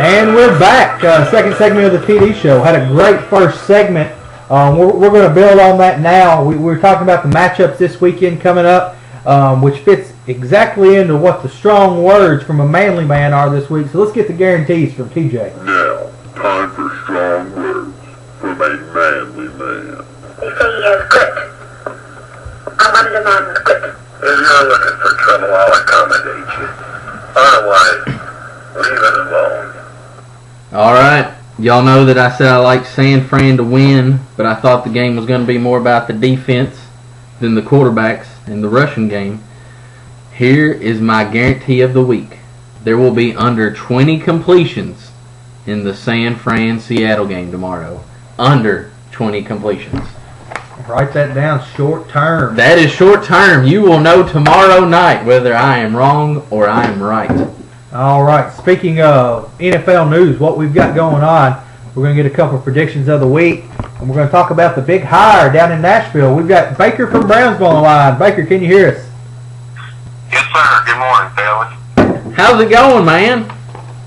And we're back. Second segment of the TD show. Had a great first segment. We're going to build on that now. We're talking about the matchups this weekend coming up, which fits exactly into what the strong words from a manly man are this week. So let's get the guarantees from TJ. Now, time for strong words from a manly man. You say he has grit. I want a man with grit. If you're looking for trouble, I'll accommodate you. Otherwise, leave it alone. All right. Y'all know that I said I like San Fran to win, but I thought the game was going to be more about the defense than the quarterbacks in the rushing game. Here is my guarantee of the week. There will be under 20 completions in the San Fran-Seattle game tomorrow. Under 20 completions. Write that down, short term. That is short term. You will know tomorrow night whether I am wrong or I am right. All right. Speaking of NFL news, what we've got going on, we're going to get a couple of predictions of the week, and we're going to talk about the big hire down in Nashville. We've got Baker from Brownsville on the line. Baker, can you hear us? Yes, sir. Good morning, fellas. How's it going, man?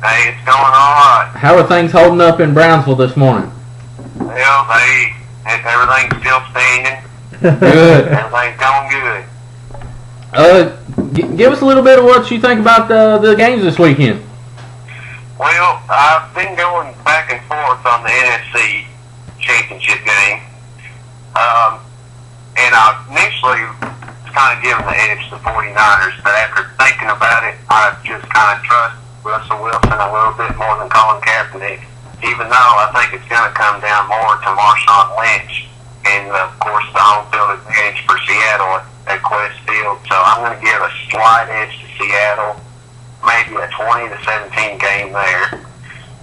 Hey, it's going all right. How are things holding up in Brownsville this morning? Well, everything's still standing. Good. Everything's going good. Give us a little bit of what you think about the games this weekend. Well, I've been going back and forth on the NFC championship game. And I initially was kind of giving the edge to the 49ers, but after thinking about it, I just kind of trust Russell Wilson a little bit more than Colin Kaepernick, even though I think it's going to come down more to Marshawn Lynch and, of course, the home field advantage for Seattle at Quest Field. So I'm going to give a slight edge to Seattle, maybe a 20-17 game there.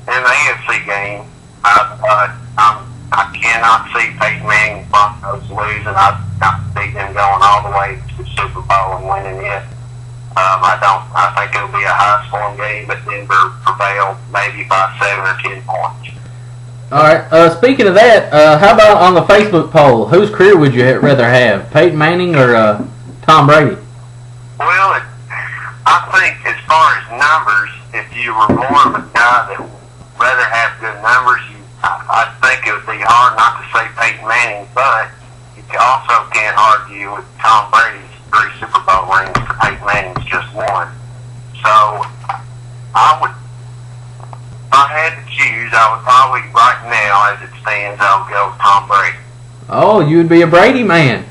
In the AFC game, I cannot see Peyton Manning Broncos losing. I see them going all the way to the Super Bowl and winning it. I think it'll be a high-scoring game, but Denver prevail maybe by 7 or 10 points. All right. Speaking of that, how about on the Facebook poll? Whose career would you rather have, Peyton Manning or Tom Brady? Well, I think as far as numbers, if you were more of a guy that would rather have good numbers, I think it would be hard not to say Peyton Manning, but you also can't argue with Tom Brady's 3 Super Bowl rings for Peyton Manning's just 1. So if I had to choose, I would probably, right now, as it stands, I would go with Tom Brady. Oh, you would be a Brady man.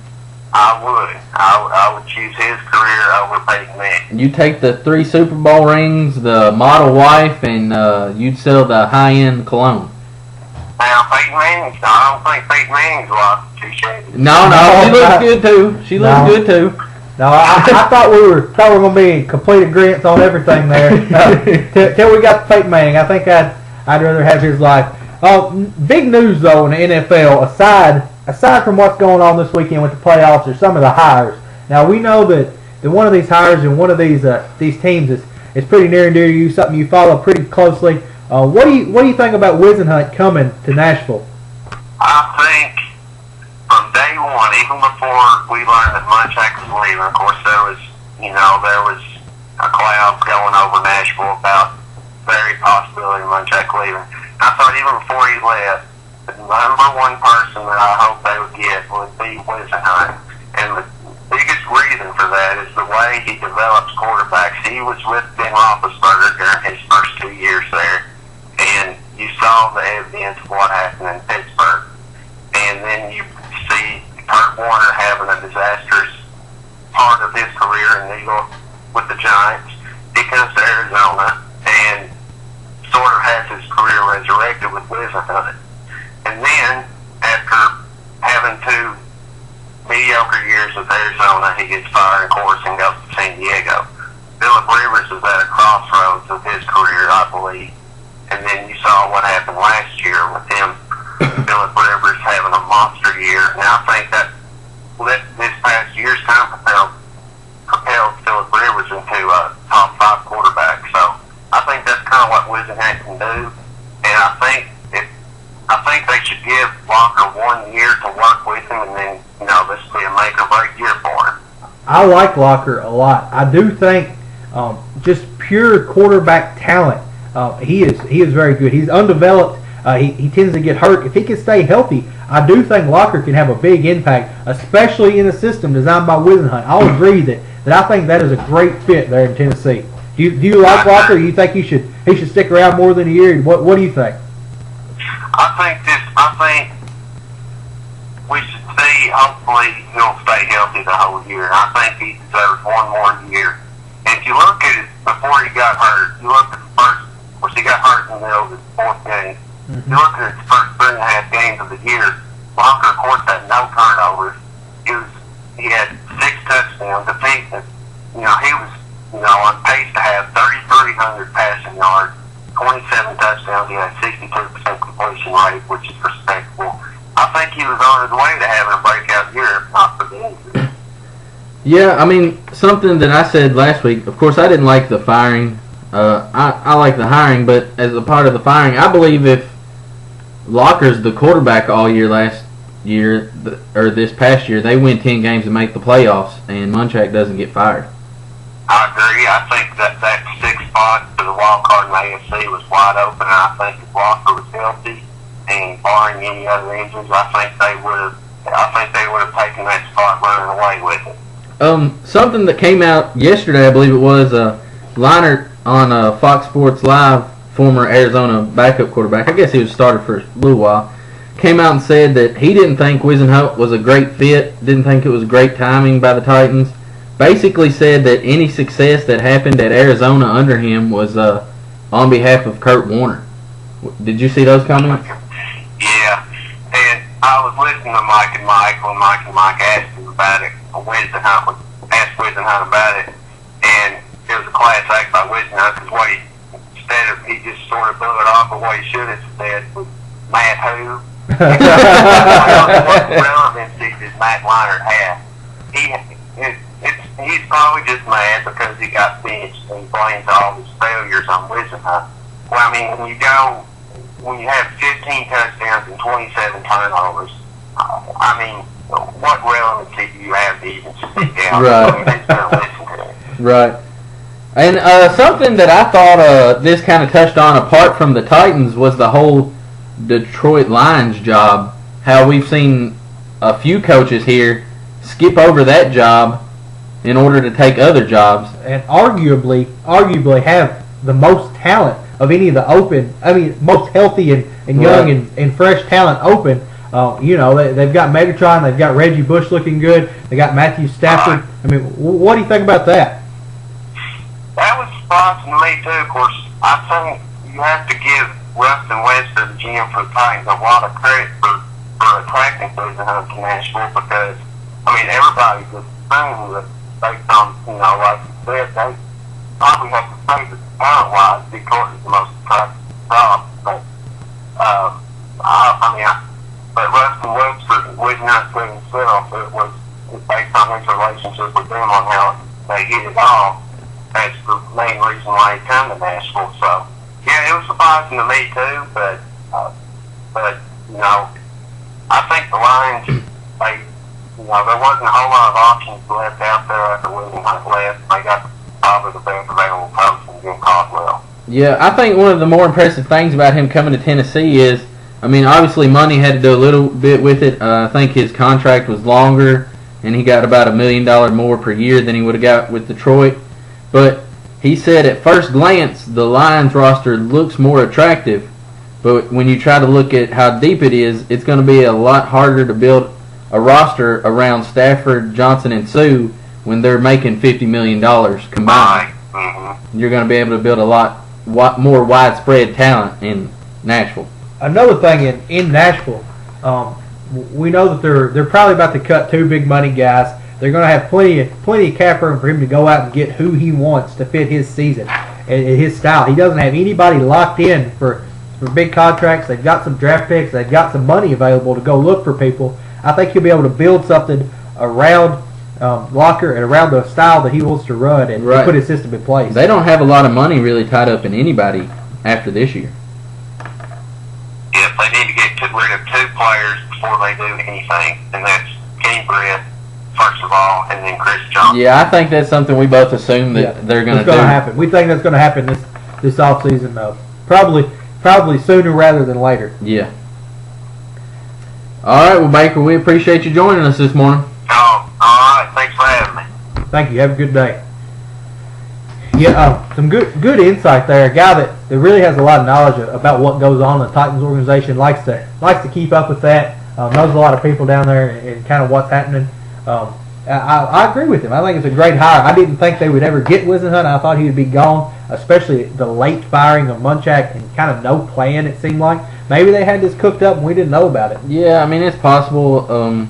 I would. I would choose his career over Peyton Manning. You take the 3 Super Bowl rings, the model wife, and you'd sell the high-end cologne. Now, Peyton Manning, I don't think Peyton Manning's wife is too shabby. No, she looks good too. She looks good too. No, I thought we were going to be in complete agreement on everything there. Till we got to Peyton Manning, I think I'd rather have his life. Big news though in the NFL, aside from what's going on this weekend with the playoffs, are some of the hires. Now we know that one of these hires and one of these teams is pretty near and dear to you, something you follow pretty closely. What do you think about Whisenhunt coming to Nashville? I think from day one, even before we learned that Munchak was leaving, of course there was a cloud going over Nashville about very possibility of Munchak leaving. I thought even before he left, the number one person that I hope they would get would be Whisenhunt. And the biggest reason for that is the way he develops quarterbacks. He was with Ben Roethlisberger during his first 2 years there, and you saw the evidence of what happened in Pittsburgh. And then you see Kurt Warner having a disastrous part of his career in New York with the Giants. He comes to Arizona and sort of has his career resurrected with Whisenhunt. And then, after having 2 mediocre years with Arizona, he gets fired, of course, and goes to San Diego. Phillip Rivers is at a crossroads of his career, I believe. And then you saw what happened last year with him, Phillip Rivers having a monster year. And I think that this past year's kind of propelled Phillip Rivers into a top 5 quarterback. So I think that's kind of what Whisenhunt can do. And I think they should give Locker 1 year to work with him, and then, this will be a make or break year for him. I like Locker a lot. I do think just pure quarterback talent. He is very good. He's undeveloped. He tends to get hurt. If he can stay healthy, I do think Locker can have a big impact, especially in a system designed by Whisenhunt. I'll agree that I think that is a great fit there in Tennessee. Do you like Locker? Do you think he should stick around more than a year? What do you think? I think we should see. Hopefully, he'll stay healthy the whole year. I think he deserves one more year. And if you look at it before he got hurt, you look at the first. Of course, he got hurt in the middle of his fourth game. You look at his first 3.5 games of the year. Locker, of course, had no turnovers. He had 6 touchdowns. He was on pace to have 3,300 passing yards, 27 touchdowns. He had 62% completion rate, which is respectable. I think he was on his way to having a breakout year, if not for the injury. Yeah, I mean, something that I said last week, of course, I didn't like the firing. I like the hiring, but as a part of the firing, I believe if Locker's the quarterback all year last year, or this past year, they win 10 games and make the playoffs, and Munchak doesn't get fired. I agree. I think that 6th spot for the wild card in the AFC was wide open, and I think if Locker was healthy and barring any other injuries, I think they would have taken that spot running away with it. Something that came out yesterday, I believe it was, Leinart on Fox Sports Live, former Arizona backup quarterback, I guess he was starter for a little while, came out and said that he didn't think Whisenhunt was a great fit, didn't think it was great timing by the Titans. Basically said that any success that happened at Arizona under him was on behalf of Kurt Warner. Did you see those comments? Yeah, and I was listening to Mike and Mike when Mike and Mike asked him about it. Whisenhunt about it, and it was a class act by Whisenhunt because he just sort of blew it off of what he should have said was Matt who. What relevancy does Matt Leinart have? He's probably just mad because he got benched and he blames all his failures on Whisenhunt. Well, I mean, when you have 15 touchdowns and 27 turnovers, I mean, what relevancy do you have to even speak out? Right. And something that I thought this kind of touched on, apart from the Titans, was the whole Detroit Lions job. How we've seen a few coaches here skip over that job in order to take other jobs, and arguably have the most talent of any of the most healthy and young and fresh talent open. They've got Megatron, they've got Reggie Bush looking good, they got Matthew Stafford. I mean, what do you think about that? That was surprising to me too. Of course, I think you have to give Rustin Webster, the GM for the Titans, a lot of credit for attracting Whisenhunt to Nashville because, I mean, everybody just assumed that based on, like you said, they probably have to say that talent-wise, Detroit is the most attractive job. But, but Rustin Webster, Whisenhunt said himself, it was based on his relationship with them on how they hit it off. That's the main reason why he come to Nashville. So, yeah, it was surprising to me too. But I think the Lions, there wasn't a whole lot of options left out there after Whisenhunt left. They got probably the best available coach in Jim Caldwell. Yeah, I think one of the more impressive things about him coming to Tennessee is, I mean, obviously money had to do a little bit with it. I think his contract was longer, and he got about $1 million more per year than he would have got with Detroit. But he said at first glance, the Lions roster looks more attractive. But when you try to look at how deep it is, it's going to be a lot harder to build a roster around Stafford, Johnson, and Sue when they're making $50 million combined. Mm-hmm. You're going to be able to build a lot more widespread talent in Nashville. Another thing in Nashville, we know that they're probably about to cut 2 big money guys. They're going to have plenty of cap room for him to go out and get who he wants to fit his season and his style. He doesn't have anybody locked in for big contracts. They've got some draft picks. They've got some money available to go look for people. I think he'll be able to build something around Locker and around the style that he wants to run and put his system in place. They don't have a lot of money really tied up in anybody after this year. Yeah, they need to get rid of 2 players before they do anything, and that's Kenny Britt, first of all, and then Chris Johnson. Yeah, I think that's something we both assume that they're going to do. Happen. We think that's going to happen this offseason, though. probably sooner rather than later. Yeah. All right, well, Baker, we appreciate you joining us this morning. Oh, all right. Thanks for having me. Thank you. Have a good day. Yeah, some good insight there. A guy that really has a lot of knowledge about what goes on in the Titans organization, likes to keep up with that. Knows a lot of people down there and kind of what's happening. I agree with him. I think it's a great hire. I didn't think they would ever get Whisenhunt. I thought he would be gone, especially the late firing of Munchak and kind of no plan, it seemed like. Maybe they had this cooked up and we didn't know about it. Yeah, I mean, it's possible.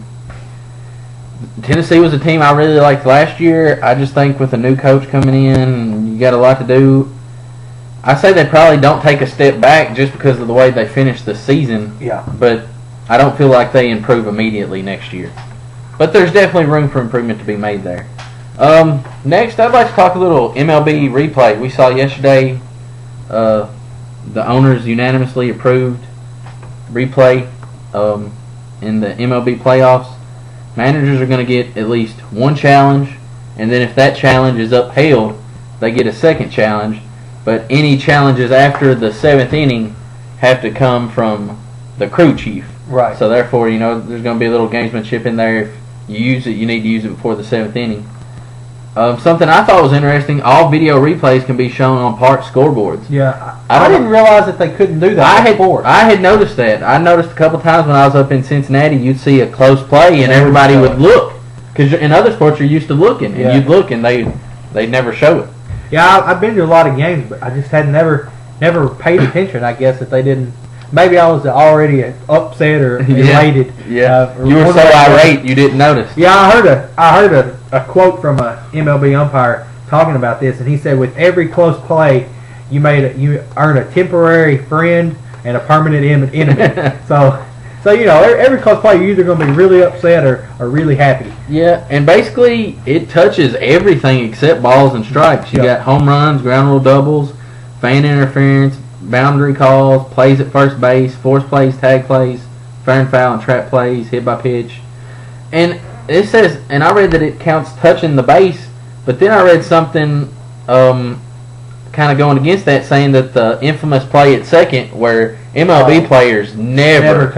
Tennessee was a team I really liked last year. I just think with a new coach coming in, you got a lot to do. I say they probably don't take a step back just because of the way they finished the season. Yeah. But I don't feel like they improve immediately next year. But there's definitely room for improvement to be made there. Next, I'd like to talk a little MLB replay. We saw yesterday the owners unanimously approved replay in the MLB playoffs. Managers are going to get at least one challenge, and then if that challenge is upheld, they get a second challenge. But any challenges after the 7th inning have to come from the crew chief. Right. So therefore, there's going to be a little gamesmanship in there. If you use it, you need to use it before the 7th inning. Something I thought was interesting, all video replays can be shown on park scoreboards. Yeah, I I don't didn't realize that they couldn't do that before. I had noticed that. I noticed a couple times when I was up in Cincinnati, you'd see a close play and everybody would look. Because in other sports, you're used to looking. And you'd look and they'd never show it. Yeah, I've been to a lot of games, but I just had never paid attention, I guess, that they didn't. Maybe I was already upset or elated. Yeah, you were so irate you didn't notice. Yeah, I heard a quote from a MLB umpire talking about this, and he said, "With every close play, you earn a temporary friend and a permanent enemy." so every close play, you're either going to be really upset or really happy. Yeah, and basically it touches everything except balls and strikes. You got home runs, ground rule doubles, fan interference, boundary calls, plays at first base, force plays, tag plays, fair and foul and trap plays, hit by pitch. And it says, and I read that it counts touching the base, but then I read something kind of going against that, saying that the infamous play at second where MLB players never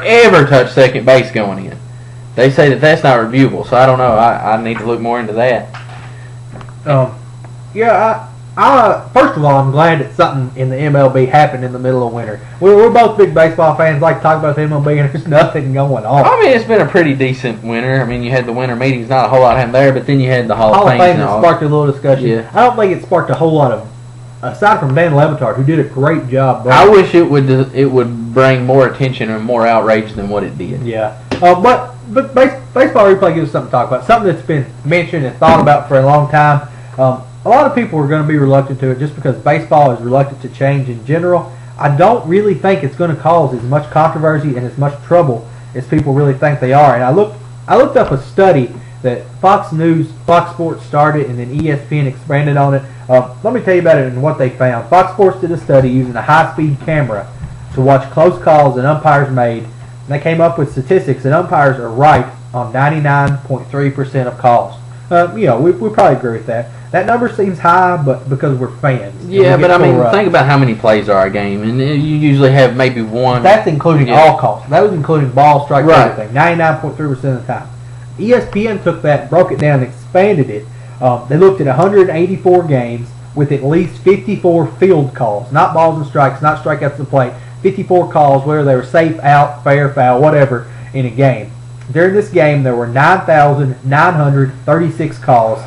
ever touch second base going in. They say that that's not reviewable, so I don't know. I need to look more into that. First of all, I'm glad that something in the MLB happened in the middle of winter. We're both big baseball fans, like to talk about the MLB, and there's nothing going on. I mean, it's been a pretty decent winter. I mean, you had the winter meetings, not a whole lot happened there, but then you had the Hall of Fame that sparked a little discussion. Yeah. I don't think it sparked a whole lot of, aside from Dan Levitard, who did a great job. I wish it would bring more attention and more outrage than what it did. Yeah. But baseball replay gives us something to talk about, something that's been mentioned and thought about for a long time. A lot of people are going to be reluctant to it just because baseball is reluctant to change in general. I don't really think it's going to cause as much controversy and as much trouble as people really think they are. And I looked up a study that Fox News, Fox Sports started, and then ESPN expanded on it. Let me tell you about it and what they found. Fox Sports did a study using a high-speed camera to watch close calls that umpires made. And they came up with statistics that umpires are right on 99.3% of calls. We probably agree with that. That number seems high, but because we're fans. Yeah, but I mean, think about how many plays are a game, and you usually have maybe one. That's including all calls. That was including ball, strike, everything. 99.3% of the time. ESPN took that, broke it down, and expanded it. They looked at 184 games with at least 54 field calls, not balls and strikes, not strikeouts to the plate. 54 calls, whether they were safe, out, fair, foul, whatever, in a game. During this game, there were 9,936 calls,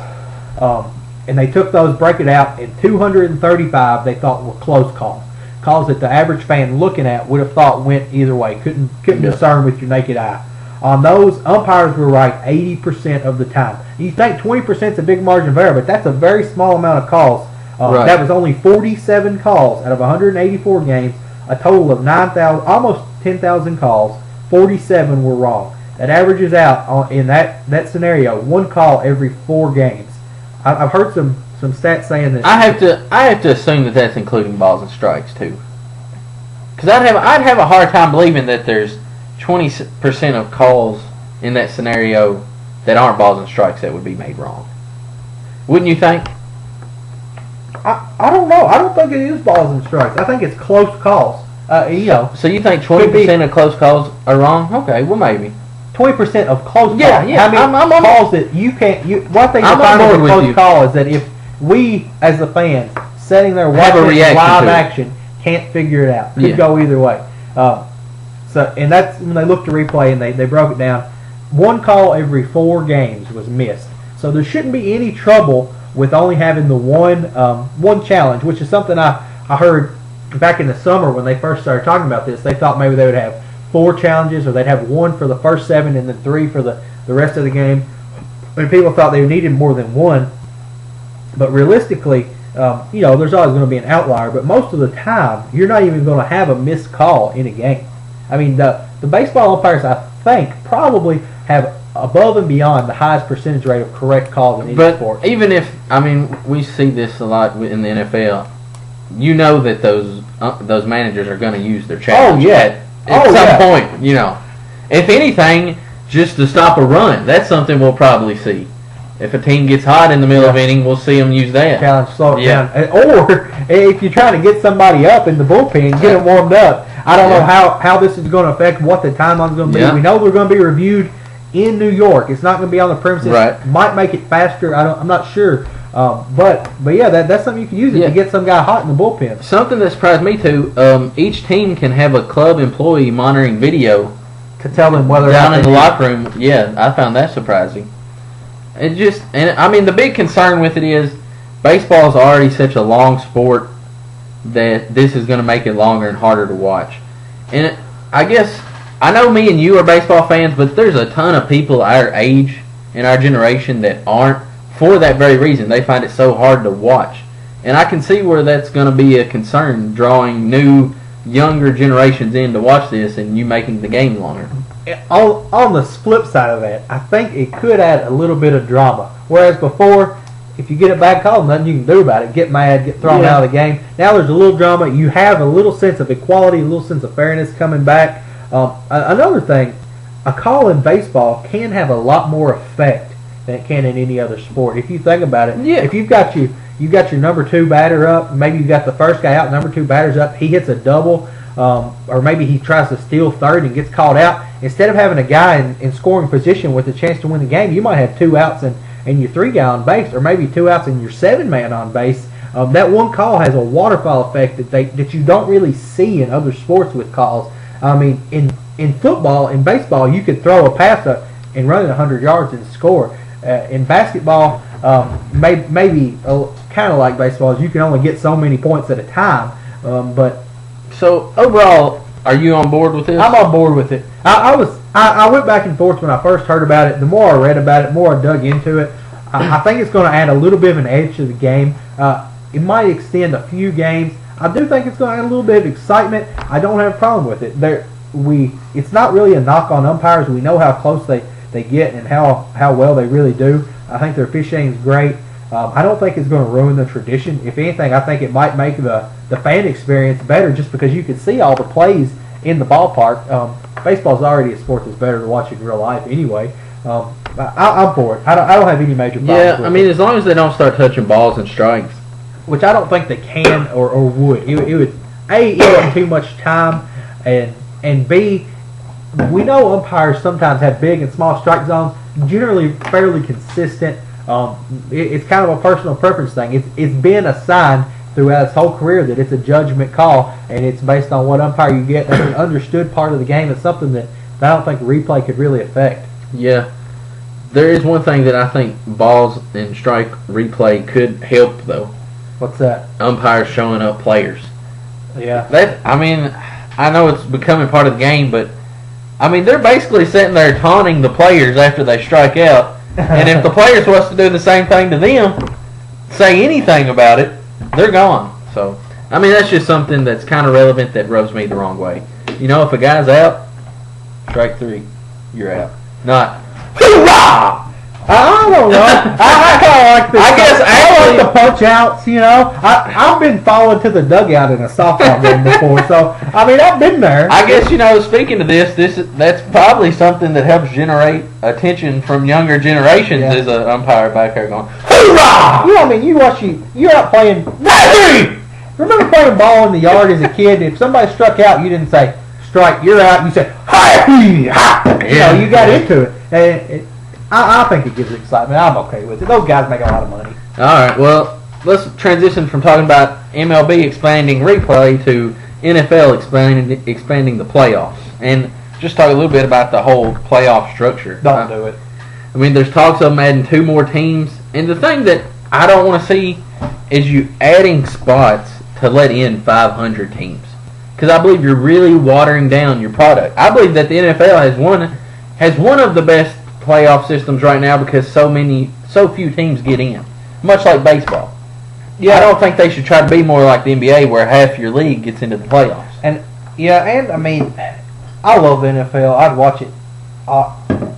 and they took those, break it out, and 235 they thought were close calls. Calls that the average fan looking at would have thought went either way, couldn't discern with your naked eye. On those, umpires were right 80% of the time. You think 20% is a big margin of error, but that's a very small amount of calls. That was only 47 calls out of 184 games, a total of 9,000, almost 10,000 calls. 47 were wrong. That averages out in that scenario, one call every 4 games. I've heard some stats saying that. I have to assume that that's including balls and strikes too, because I'd have a hard time believing that there's 20% of calls in that scenario that aren't balls and strikes that would be made wrong. Wouldn't you think? I don't know. I don't think it is balls and strikes. I think it's close calls. So you think 20% of close calls are wrong? Okay, well maybe. 20% of close Yeah, calls. yeah, I mean, I'm on calls that you can't. One thing I'm to find on with board a with close you. call is that if we, as the fans, sitting there Have a watching reaction live to it. action, can't figure it out. Could Yeah. go either way. And that's when they looked to replay and they broke it down. One call every 4 games was missed. So there shouldn't be any trouble with only having the one challenge, which is something I heard back in the summer when they first started talking about this. They thought maybe they would have 4 challenges, or they'd have 1 for the first 7 and then 3 for the rest of the game. And people thought they needed more than 1. But realistically, there's always going to be an outlier. But most of the time, you're not even going to have a missed call in a game. I mean, the baseball umpires, I think, probably have above and beyond the highest percentage rate of correct calls in any sport. But even if, we see this a lot in the NFL, you know that those managers are going to use their challenge at some point, If anything, just to stop a run, that's something we'll probably see. If a team gets hot in the middle of inning, we'll see them use that. Challenge, slow it down. Or if you're trying to get somebody up in the bullpen, get them warmed up. I don't know how this is going to affect what the timeline's going to be. Yeah. We know they're going to be reviewed in New York. It's not going to be on the premises. Right. Might make it faster. I'm not sure. But yeah, that's something you can use to get some guy hot in the bullpen. Something that surprised me too. Each team can have a club employee monitoring video To tell them whether down in the locker room. Yeah, I found that surprising. The big concern with it is baseball is already such a long sport that this is going to make it longer and harder to watch. And I guess I know me and you are baseball fans, but there's a ton of people our age and our generation that aren't, for that very reason. They find it so hard to watch. And I can see where that's going to be a concern, drawing new, younger generations in to watch this and you making the game longer. On the flip side of that, I think it could add a little bit of drama. Whereas before, if you get a bad call, nothing you can do about it. Get mad, get thrown out of the game. Now there's a little drama. You have a little sense of equality, a little sense of fairness coming back. Another thing, a call in baseball can have a lot more effect than it can in any other sport. If you think about it, if you've got your number 2 batter up, maybe you've got the first guy out, number 2 batter's up, he hits a double, or maybe he tries to steal third and gets called out. Instead of having a guy in scoring position with a chance to win the game, you might have 2 outs and your 3 guy on base, or maybe 2 outs and your 7 man on base. That one call has a waterfall effect that you don't really see in other sports with calls. In football, in baseball, you could throw a pass up and run it 100 yards and score. In basketball, maybe kind of like baseball, you can only get so many points at a time. So overall, are you on board with this? I'm on board with it. I went back and forth when I first heard about it. The more I read about it, the more I dug into it. I think it's going to add a little bit of an edge to the game. It might extend a few games. I do think it's going to add a little bit of excitement. I don't have a problem with it. It's not really a knock on umpires. We know how close they get and how well they really do. I think their officiating is great. I don't think it's going to ruin the tradition. If anything, I think it might make the fan experience better, just because you can see all the plays in the ballpark. Baseball is already a sport that's better to watch in real life anyway. I'm for it. I don't have any major problems with it. As long as they don't start touching balls and strikes. Which I don't think they can or would. It would, A, eat up too much time, and B, we know umpires sometimes have big and small strike zones, generally fairly consistent. It's kind of a personal preference thing. It's been assigned throughout its whole career that it's a judgment call, and it's based on what umpire you get. That's an understood part of the game. It's something that I don't think replay could really affect. Yeah. There is one thing that I think balls and strike replay could help, though. What's that? Umpires showing up players. Yeah. I know it's becoming part of the game, but they're basically sitting there taunting the players after they strike out. And if the players wants to do the same thing to them, say anything about it, they're gone. So, that's just something that's kind of relevant that rubs me the wrong way. If a guy's out, strike 3, you're out. Not, hoorah! I don't know. I kind of like this. I guess I like the punch outs. You know, I've been followed to the dugout in a softball game before, so I mean I've been there. I guess speaking of that's probably something that helps generate attention from younger generations. Yeah. Is an umpire back there going, "Hoorah!" You know, I mean, you're out playing. Remember playing ball in the yard as a kid? If somebody struck out, you didn't say strike, you're out. You said hi. You know, you got into it. And I think it gives excitement. I'm okay with it. Those guys make a lot of money. All right, well, let's transition from talking about MLB expanding replay to NFL expanding the playoffs, and just talk a little bit about the whole playoff structure. Don't do it. I mean, there's talks of adding 2 more teams, and the thing that I don't want to see is you adding spots to let in 500 teams, because I believe you're really watering down your product. I believe that the NFL has one of the best playoff systems right now because so few teams get in, much like baseball. I don't think they should try to be more like the NBA where half your league gets into the playoffs. And I mean, I love the NFL. I'd watch it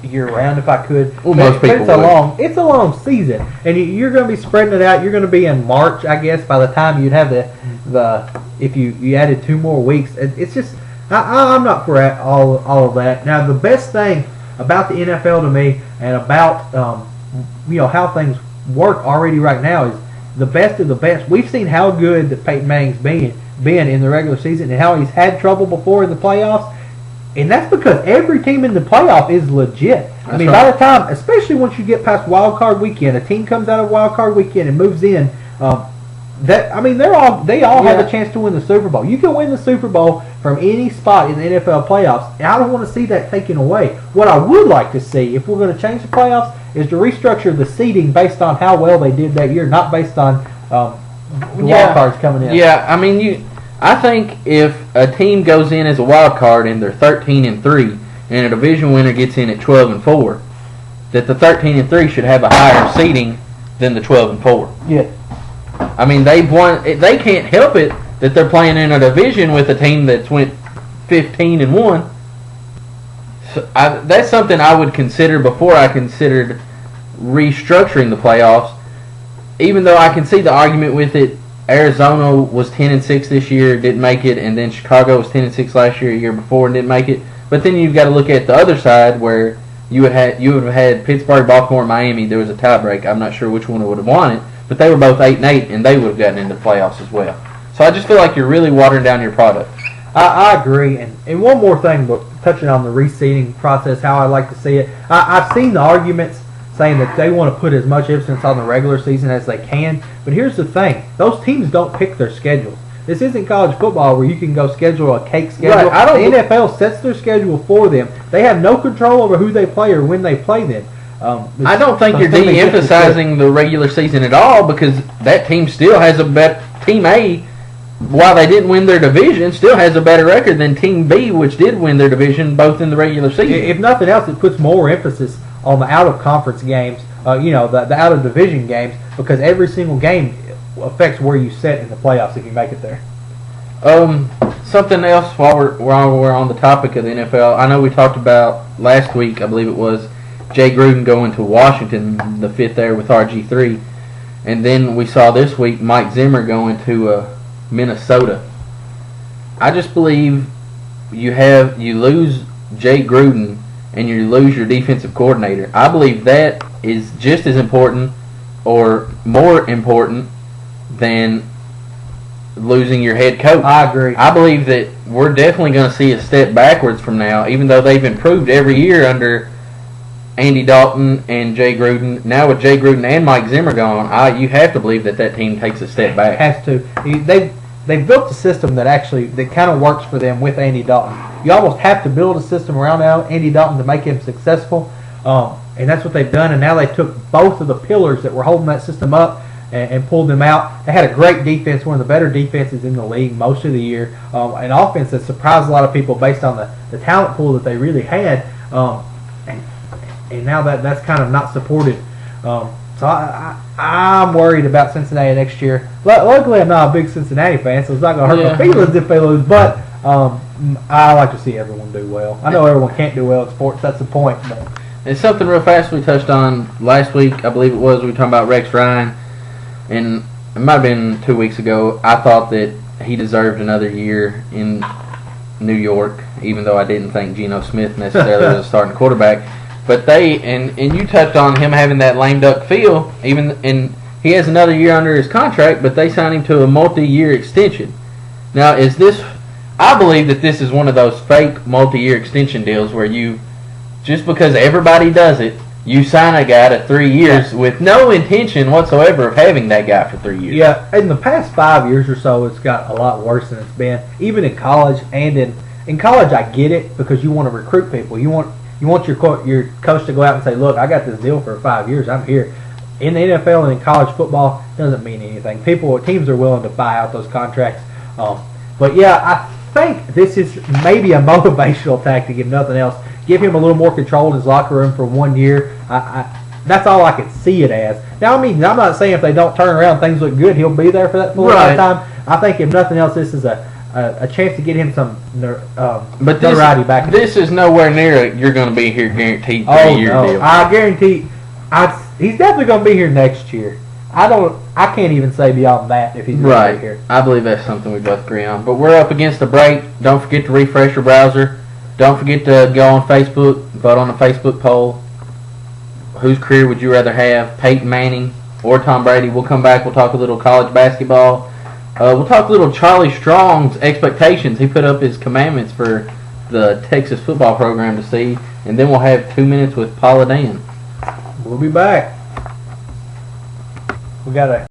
year round if I could. Well, most people would. It's a long season, and you're going to be spreading it out. You're going to be in March, I guess, by the time you'd have the if you added 2 more weeks. It's just I'm not for all of that. Now, the best thing about the NFL to me, and about how things work already right now, is the best of the best. We've seen how good that Peyton Manning's been in the regular season, and how he's had trouble before in the playoffs, and that's because every team in the playoff is legit. I mean, by the time, especially once you get past Wild Card Weekend, a team comes out of Wild Card Weekend and moves in. They all have a chance to win the Super Bowl. You can win the Super Bowl from any spot in the NFL playoffs, and I don't want to see that taken away. What I would like to see, if we're going to change the playoffs, is to restructure the seeding based on how well they did that year, not based on wild cards coming in. Yeah, I mean, I think if a team goes in as a wild card and they're 13-3, and a division winner gets in at 12-4, that the 13-3 should have a higher seeding than the 12-4. Yeah. I mean, they've won. They can't help it that they're playing in a division with a team that's went 15-1. So that's something I would consider before I considered restructuring the playoffs. Even though I can see the argument with it, Arizona was 10-6 this year, didn't make it, and then Chicago was 10-6 last year, a year before, and didn't make it. But then you've got to look at the other side where you would have had Pittsburgh, Baltimore, Miami. There was a tiebreak. I'm not sure which one would have won it. But they were both 8-8, and they would have gotten into the playoffs as well. So I just feel like you're really watering down your product. I agree. And one more thing, but touching on the reseeding process, how I like to see it, I've seen the arguments saying that they want to put as much emphasis on the regular season as they can. But here's the thing. Those teams don't pick their schedules. This isn't college football where you can go schedule a cake schedule. Right. The NFL sets their schedule for them. They have no control over who they play or when they play them. I don't think you're de-emphasizing the regular season at all, because that team still has a better Team A, while they didn't win their division, still has a better record than Team B, which did win their division both in the regular season. If nothing else, it puts more emphasis on the out-of-conference games, the out-of-division games, because every single game affects where you sit in the playoffs if you make it there. Something else while we're on the topic of the NFL, I know we talked about last week, I believe it was, Jay Gruden going to Washington, the 5th there with RG3. And then we saw this week Mike Zimmer going to Minnesota. I just believe you lose Jay Gruden and you lose your defensive coordinator. I believe that is just as important or more important than losing your head coach. I agree. I believe that we're definitely going to see a step backwards from now, even though they've improved every year under Andy Dalton and Jay Gruden. Now with Jay Gruden and Mike Zimmer gone, you have to believe that team takes a step back. Has to. They've built a system that kind of works for them with Andy Dalton. You almost have to build a system around Andy Dalton to make him successful, and that's what they've done. And now they took both of the pillars that were holding that system up and pulled them out. They had a great defense, one of the better defenses in the league most of the year, an offense that surprised a lot of people based on the talent pool that they really had. And now that's kind of not supported. So I'm worried about Cincinnati next year. Luckily, I'm not a big Cincinnati fan, so it's not going to hurt my feelings if they lose. But I like to see everyone do well. I know everyone can't do well in sports. That's the point. But. And something real fast we touched on last week, I believe it was, we were talking about Rex Ryan, and it might have been 2 weeks ago. I thought that he deserved another year in New York, even though I didn't think Geno Smith necessarily was a starting quarterback. But and you touched on him having that lame duck feel, and he has another year under his contract, but they signed him to a multi-year extension. Now, I believe that this is one of those fake multi-year extension deals where just because everybody does it, you sign a guy to 3 years with no intention whatsoever of having that guy for 3 years. Yeah, in the past 5 years or so, it's got a lot worse than it's been. Even in college, and in college, I get it because you want to recruit people. You want your coach to go out and say, "Look, I got this deal for 5 years. I'm here." In the NFL and in college football, it doesn't mean anything. Teams are willing to buy out those contracts. But yeah, I think this is maybe a motivational tactic, if nothing else. Give him a little more control in his locker room for 1 year. That's all I can see it as. Now, I mean, I'm not saying if they don't turn around, things look good, he'll be there for that full amount of time. I think if nothing else, this is a chance to get him some notoriety back. This is nowhere near you're going to be here guaranteed 3-year deal. I guarantee. He's definitely going to be here next year. I can't even say beyond that if he's going to be here. I believe that's something we both agree on. But we're up against the break. Don't forget to refresh your browser. Don't forget to go on Facebook, vote on the Facebook poll. Whose career would you rather have, Peyton Manning or Tom Brady? We'll come back. We'll talk a little college basketball. We'll talk a little Charlie Strong's expectations. He put up his commandments for the Texas football program to see. And then we'll have 2 minutes with Paula Dan. We'll be back. We got a